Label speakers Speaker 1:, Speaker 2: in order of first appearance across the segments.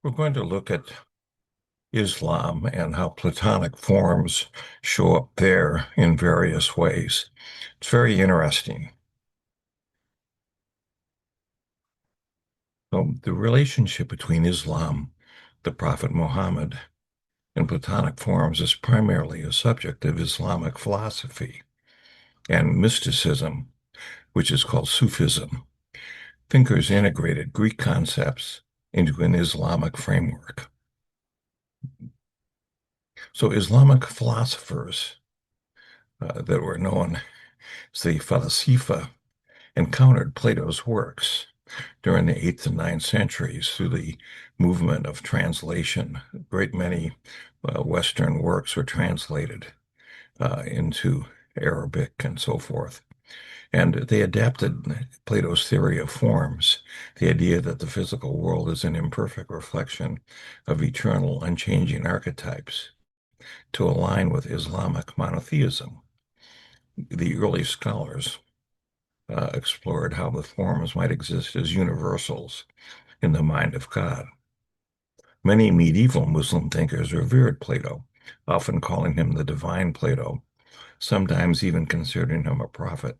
Speaker 1: We're going to look at Islam and how Platonic forms show up there in various ways. It's very interesting. So the relationship between Islam, the Prophet Muhammad, and Platonic forms is primarily a subject of Islamic philosophy and mysticism, which is called Sufism. Thinkers integrated Greek concepts into an Islamic framework. So Islamic philosophers that were known as the Falasifa encountered Plato's works during the 8th and 9th centuries through the movement of translation. A great many Western works were translated into Arabic and so forth. And they adapted Plato's theory of forms, the idea that the physical world is an imperfect reflection of eternal, unchanging archetypes, to align with Islamic monotheism. The early scholars explored how the forms might exist as universals in the mind of God. Many medieval Muslim thinkers revered Plato, often calling him the divine Plato, sometimes even considering him a prophet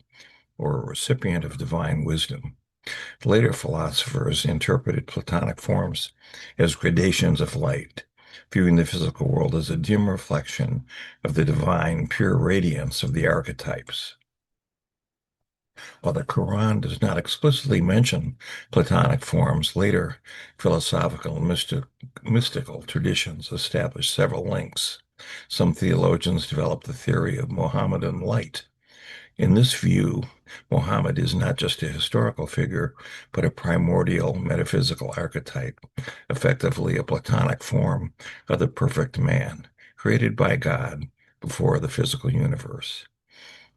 Speaker 1: or a recipient of divine wisdom. Later philosophers interpreted Platonic forms as gradations of light, viewing the physical world as a dim reflection of the divine, pure radiance of the archetypes. While the Quran does not explicitly mention Platonic forms, later philosophical and mystical traditions established several links. Some theologians developed the theory of Mohammedan light. In this view, Muhammad is not just a historical figure, but a primordial metaphysical archetype, effectively a Platonic form of the perfect man, created by God before the physical universe.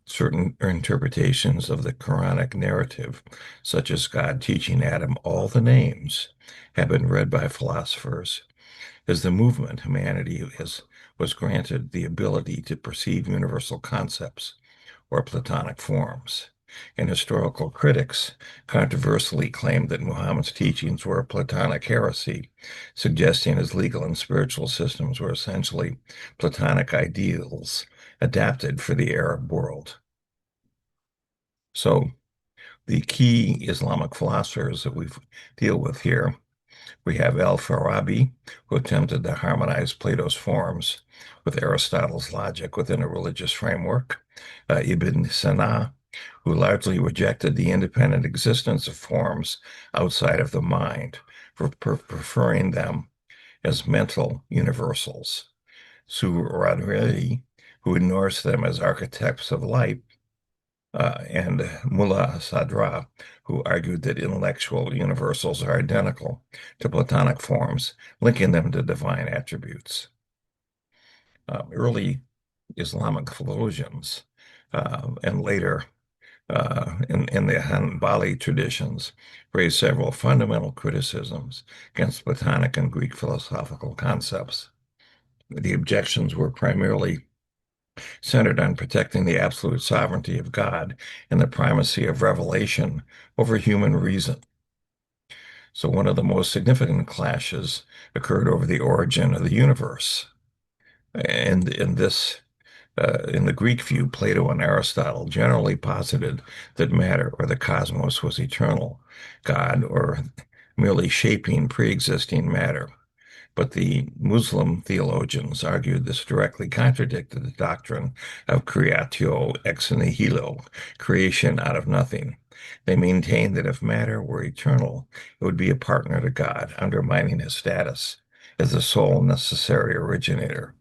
Speaker 1: Certain interpretations of the Quranic narrative, such as God teaching Adam all the names, have been read by philosophers. As the movement, humanity was granted the ability to perceive universal concepts or Platonic forms. And historical critics controversially claimed that Muhammad's teachings were a Platonic heresy, suggesting his legal and spiritual systems were essentially Platonic ideals adapted for the Arab world. So the key Islamic philosophers that we deal with here, we have Al-Farabi, who attempted to harmonize Plato's forms with Aristotle's logic within a religious framework. Ibn Sina, who largely rejected the independent existence of forms outside of the mind, preferring them as mental universals. Suradradi, who ignores them as archetypes of light, and Mullah Sadra, who argued that intellectual universals are identical to Platonic forms, linking them to divine attributes. Early Islamic theologians and later in the Hanbali traditions raised several fundamental criticisms against Platonic and Greek philosophical concepts. The objections were primarily centered on protecting the absolute sovereignty of God and the primacy of revelation over human reason. So one of the most significant clashes occurred over the origin of the universe. And in the Greek view, Plato and Aristotle generally posited that matter or the cosmos was eternal, God, or merely shaping pre-existing matter. But the Muslim theologians argued this directly contradicted the doctrine of creatio ex nihilo, creation out of nothing. They maintained that if matter were eternal, it would be a partner to God, undermining his status as the sole necessary originator.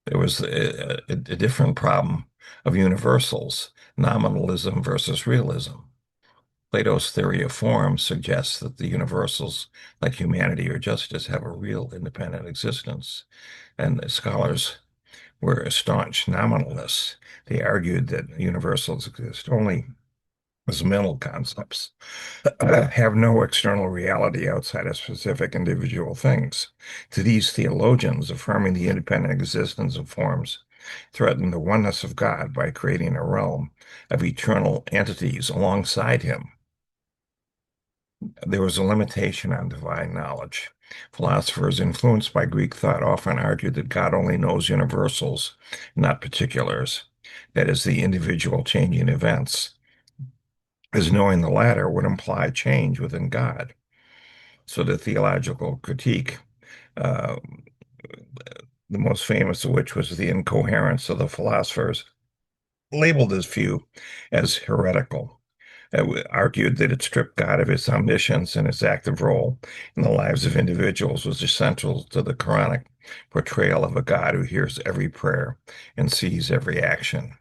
Speaker 1: There was a different problem of universals, nominalism versus realism. Plato's theory of forms suggests that the universals, like humanity or justice, have a real independent existence. And the scholars were staunch nominalists. They argued that universals exist only as mental concepts, have no external reality outside of specific individual things. To these theologians, affirming the independent existence of forms threatened the oneness of God by creating a realm of eternal entities alongside him. There was a limitation on divine knowledge. Philosophers influenced by Greek thought often argued that God only knows universals, not particulars. That is, the individual changing events, as knowing the latter would imply change within God. So the theological critique, uh, the most famous of which was the incoherence of the philosophers, labeled this view as heretical. Argued that it stripped God of his omniscience, and his active role in the lives of individuals was essential to the Quranic portrayal of a God who hears every prayer and sees every action.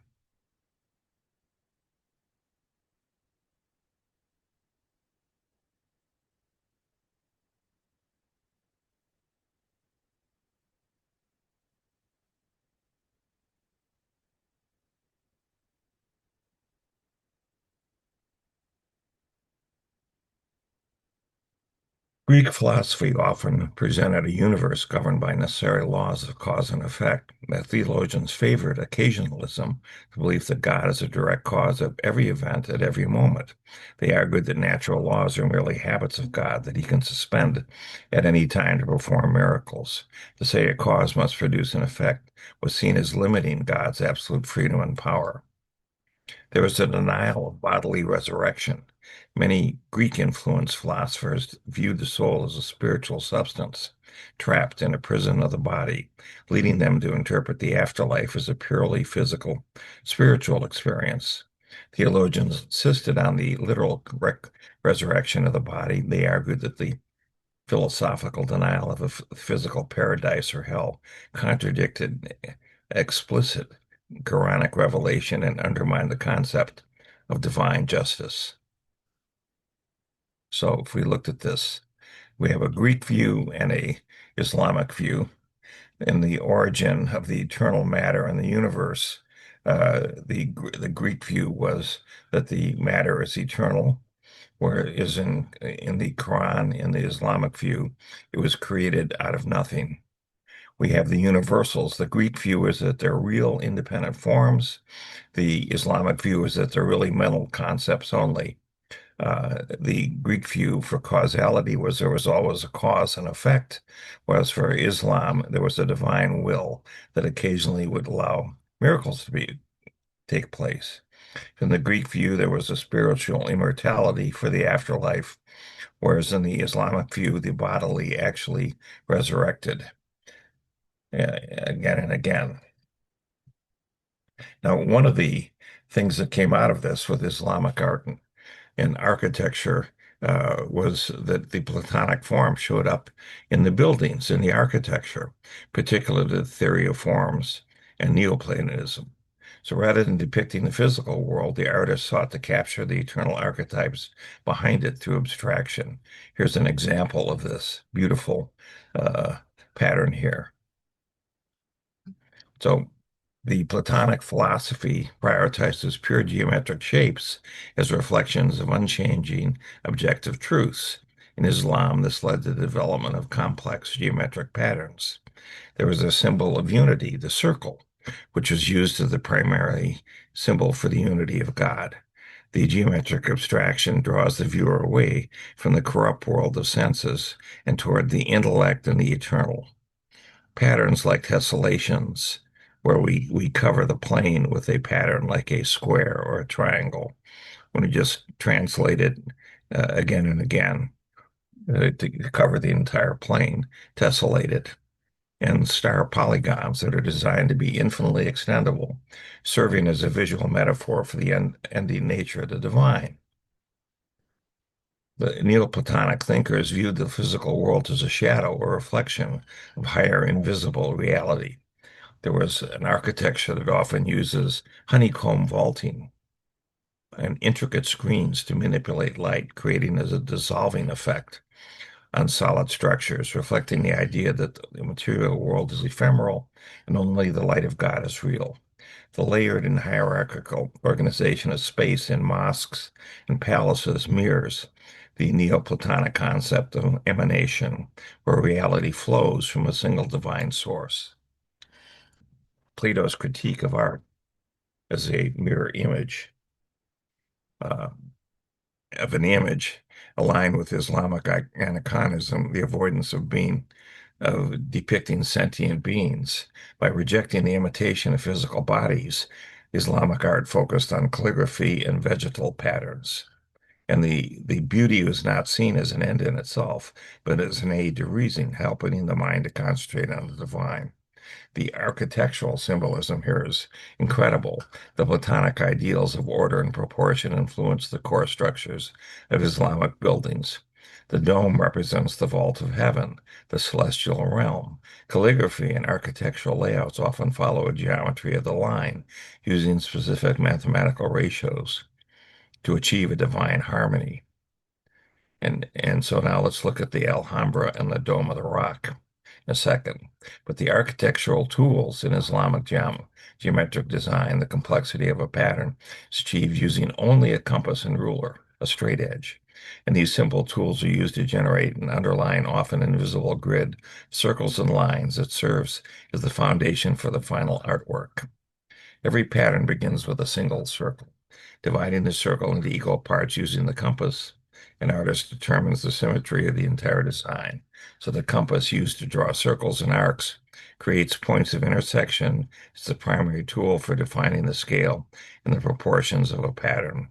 Speaker 1: Greek philosophy often presented a universe governed by necessary laws of cause and effect. The theologians favored occasionalism, the belief that God is a direct cause of every event at every moment. They argued that natural laws are merely habits of God that he can suspend at any time to perform miracles. To say a cause must produce an effect was seen as limiting God's absolute freedom and power. There was a denial of bodily resurrection. Many Greek-influenced philosophers viewed the soul as a spiritual substance, trapped in a prison of the body, leading them to interpret the afterlife as a purely physical, spiritual experience. Theologians insisted on the literal resurrection of the body. They argued that the philosophical denial of a physical paradise or hell contradicted explicit Quranic revelation and undermined the concept of divine justice. So if we looked at this, we have a Greek view and a Islamic view in the origin of the eternal matter in the universe. The Greek view was that the matter is eternal, whereas in the Quran, in the Islamic view, it was created out of nothing. We have the universals. The Greek view is that they're real independent forms. The Islamic view is that they're really mental concepts only. The Greek view for causality was there was always a cause and effect, whereas for Islam, there was a divine will that occasionally would allow miracles to take place. In the Greek view, there was a spiritual immortality for the afterlife, whereas in the Islamic view, the bodily actually resurrected again and again. Now, one of the things that came out of this with Islamic art and architecture was that the Platonic form showed up in the buildings, in the architecture, particularly the theory of forms and Neoplatonism. So rather than depicting the physical world, the artist sought to capture the eternal archetypes behind it through abstraction. Here's an example of this beautiful uh, pattern here. So the Platonic philosophy prioritizes pure geometric shapes as reflections of unchanging objective truths. In Islam, this led to the development of complex geometric patterns. There was a symbol of unity, the circle, which was used as the primary symbol for the unity of God. The geometric abstraction draws the viewer away from the corrupt world of senses and toward the intellect and the eternal. Patterns like tessellations, where we cover the plane with a pattern like a square or a triangle, when we just translate it again and again to cover the entire plane, tessellate it, and star polygons that are designed to be infinitely extendable, serving as a visual metaphor for the ending nature of the divine. The Neoplatonic thinkers viewed the physical world as a shadow or reflection of higher invisible reality. There was an architecture that often uses honeycomb vaulting and intricate screens to manipulate light, creating as a dissolving effect on solid structures, reflecting the idea that the material world is ephemeral and only the light of God is real. The layered and hierarchical organization of space in mosques and palaces mirrors the Neoplatonic concept of emanation, where reality flows from a single divine source. Plato's critique of art as a mirror image. Uh, of an image aligned with Islamic iconism, the avoidance of depicting sentient beings. By rejecting the imitation of physical bodies, Islamic art focused on calligraphy and vegetal patterns. And the beauty is not seen as an end in itself, but as an aid to reason, helping the mind to concentrate on the divine. The architectural symbolism here is incredible. The Platonic ideals of order and proportion influence the core structures of Islamic buildings. The dome represents the vault of heaven, the celestial realm. Calligraphy and architectural layouts often follow a geometry of the line, using specific mathematical ratios to achieve a divine harmony. And so now let's look at the Alhambra and the Dome of the Rock in a second. But the architectural tools in Islamic geometric design, the complexity of a pattern is achieved using only a compass and ruler, a straight edge. And these simple tools are used to generate an underlying, often invisible grid, circles and lines that serves as the foundation for the final artwork. Every pattern begins with a single circle. Dividing the circle into equal parts using the compass, an artist determines the symmetry of the entire design. So the compass used to draw circles and arcs creates points of intersection. It's the primary tool for defining the scale and the proportions of a pattern.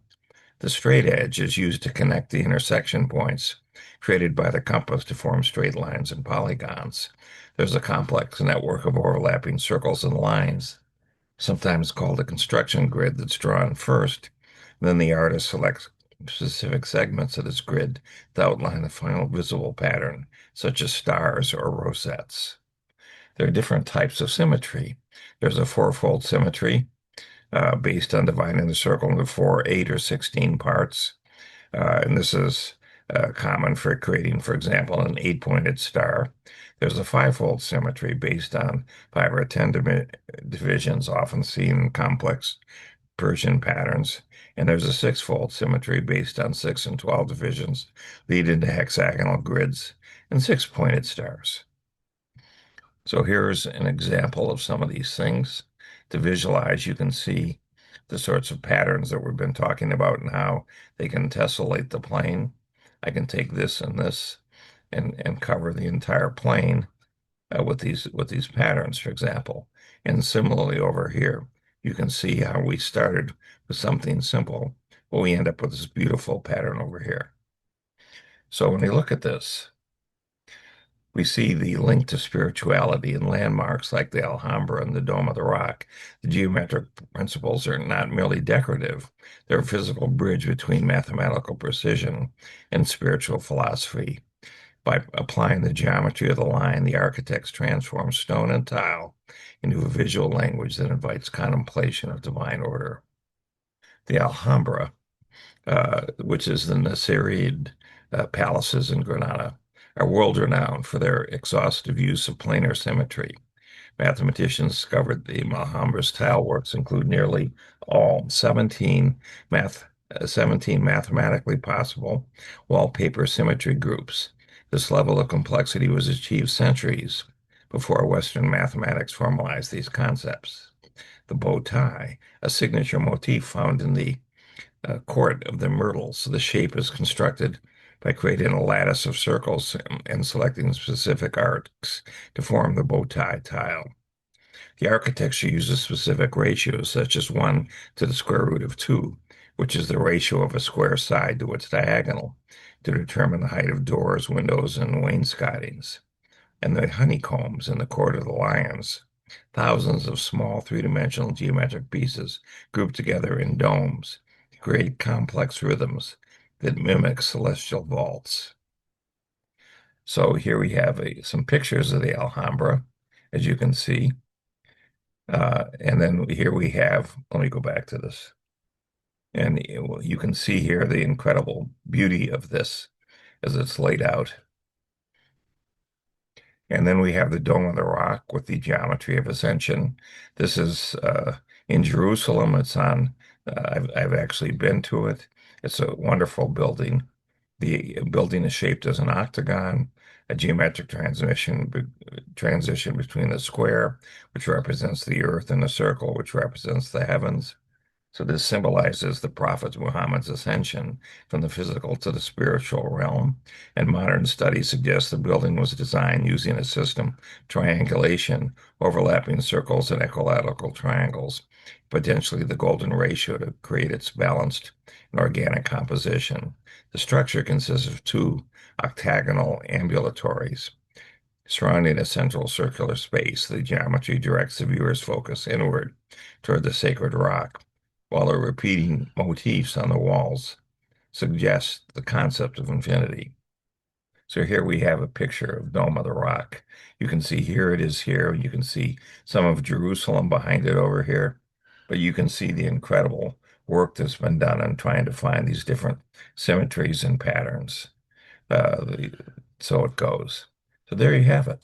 Speaker 1: The straight edge is used to connect the intersection points created by the compass to form straight lines and polygons. There's a complex network of overlapping circles and lines, sometimes called a construction grid, that's drawn first. Then the artist selects specific segments of this grid to outline the final visible pattern, such as stars or rosettes. There are different types of symmetry. There's a fourfold symmetry based on dividing the circle into 4, 8, or 16 parts. And this is common for creating, for example, an 8-pointed star. There's a fivefold symmetry based on 5 or 10 divisions, often seen in complex Persian patterns. And there's a sixfold symmetry based on 6 and 12 divisions, leading to hexagonal grids and 6-pointed stars. So here's an example of some of these things. To visualize, you can see the sorts of patterns that we've been talking about and how they can tessellate the plane. I can take this and this and cover the entire plane with these patterns, for example. And similarly over here, you can see how we started with something simple, but we end up with this beautiful pattern over here. So when you look at this, we see the link to spirituality in landmarks like the Alhambra and the Dome of the Rock. The geometric principles are not merely decorative, they're a physical bridge between mathematical precision and spiritual philosophy. By applying the geometry of the line, the architects transform stone and tile into a visual language that invites contemplation of divine order. The Alhambra, which is the Nasrid palaces in Granada, are world-renowned for their exhaustive use of planar symmetry. Mathematicians discovered the Alhambra's tile works include nearly all 17 mathematically possible wallpaper symmetry groups. This level of complexity was achieved centuries before Western mathematics formalized these concepts. The bow tie, a signature motif found in the court of the myrtles. The shape is constructed by creating a lattice of circles and selecting specific arcs to form the bow tie tile. The architecture uses specific ratios, such as 1 to the square root of 2, which is the ratio of a square side to its diagonal, to determine the height of doors, windows, and wainscotings. And the honeycombs in the court of the lions, thousands of small three-dimensional geometric pieces grouped together in domes to create complex rhythms that mimic celestial vaults. So here we have some pictures of the Alhambra, as you can see. And then here we have, let me go back to this. And you can see here the incredible beauty of this as it's laid out. And then we have the Dome of the Rock with the geometry of ascension. This is in Jerusalem. It's on, I've actually been to it. It's a wonderful building. The building is shaped as an octagon, a geometric transition between the square, which represents the earth, and the circle, which represents the heavens. So this symbolizes the Prophet Muhammad's ascension from the physical to the spiritual realm, and modern studies suggest the building was designed using a system triangulation, overlapping circles and equilateral triangles, potentially the golden ratio to create its balanced and organic composition. The structure consists of two octagonal ambulatories surrounding a central circular space. The geometry directs the viewer's focus inward toward the sacred rock, while the repeating motifs on the walls suggest the concept of infinity. So here we have a picture of Dome of the Rock. You can see here it is here. You can see some of Jerusalem behind it over here, but you can see the incredible work that's been done on trying to find these different symmetries and patterns. Uh, the, so it goes. So there you have it.